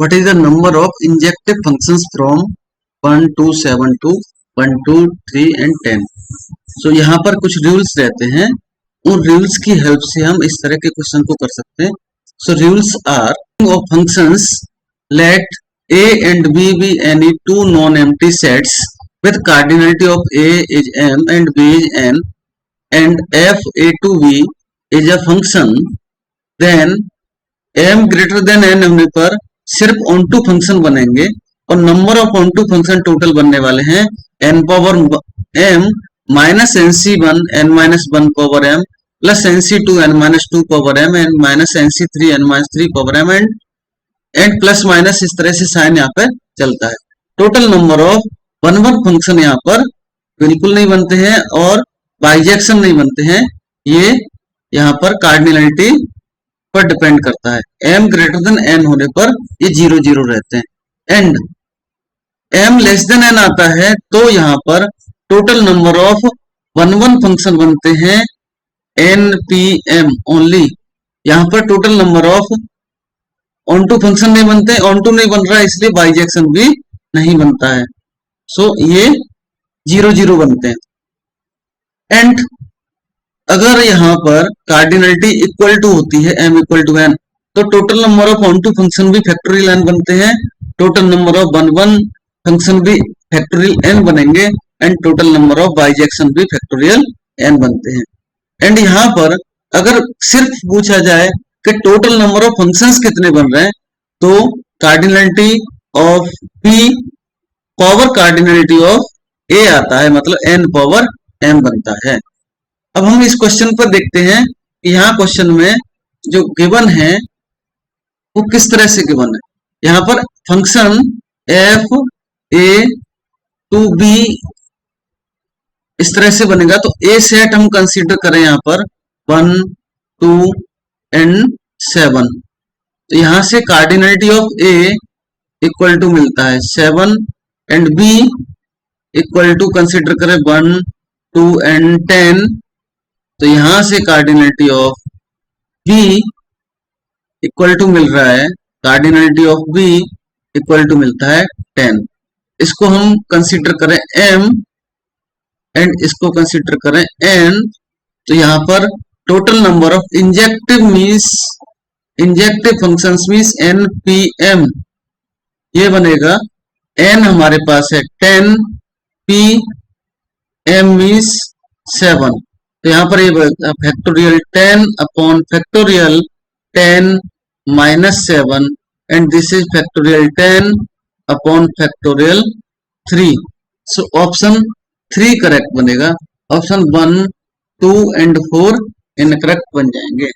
What is the number of injective functions from 1 to 7 to 1 2 3 and 10। सो यहाँ पर कुछ rules रहते हैं, उन रूल्स की हेल्प से हम इस तरह के क्वेश्चन को कर सकते हैं। So rules are of functions, let a and b be any two non-empty sets with cardinality of a is m and b is n, and f a to b is a function, then m greater than n होने पर सिर्फ on to function बनेंगे और number of onto function total बनने वाले हैं n power m minus nc1 n minus 1 power m plus nc2 n minus 2 power m and minus nc3 n minus 3 power m and plus minus इस तरह से sign यहाँ पर चलता है। Total number of one function यहाँ पर बिल्कुल नहीं बनते हैं और बाइजेक्शन नहीं बनते हैं, ये यहाँ पर कार्डिनलिटी पर डिपेंड करता है। m ग्रेटर देन n होने पर ये 0 0 रहते हैं and m less than n आता है तो यहाँ पर total number of one function बनते हैं npm ओनली। यहाँ पर total number of onto function नहीं बनते, ऑन टू नहीं बन रहा है इसलिए बाइजेक्शन भी नहीं बनता है। सो ये 0 0 बनते हैं एंड अगर यहाँ पर कार्डिनलिटी इक्वल टू होती है m इक्वल टू n तो total number of onto function भी फैक्टोरियल n बनते हैं, total number of one function भी फैक्टोरियल n बनेंगे and total number of bijection भी फैक्टोरियल n बनते हैं। एंड यहाँ पर अगर सिर्फ पूछा जाए कि टोटल नंबर ऑफ फंक्शंस कितने बन रहे हैं तो cardinality of p power cardinality of a आता है, मतलब n पावर m बनता है। अब हम इस क्वेश्चन पर देखते हैं कि यहाँ क्वेश्चन में जो गिवन है वो किस तरह से गिवन है। यहाँ पर function f a to b इस तरह से बनेगा तो a सेट हम कंसीडर करें यहाँ पर 1 2 एंड 7, तो यहां से cardinality of a equal to मिलता है 7 and b equal to consider करें 1 2 एंड 10, तो यहां से cardinality of b equal to मिल रहा है, cardinality of b equal to मिलता है 10। इसको हम कंसीडर करें m एंड इसको कंसीडर करें n, तो यहाँ पर total number of injective functions means npm ये बनेगा, n हमारे पास है 10, p m मींस 7, तो यहाँ पर ये factorial 10 upon factorial 10 minus 7 and this is factorial 10 upon factorial 3। So option 3 correct बनेगा, ऑप्शन 1 2 एंड 4 इनकरेक्ट बन जाएंगे।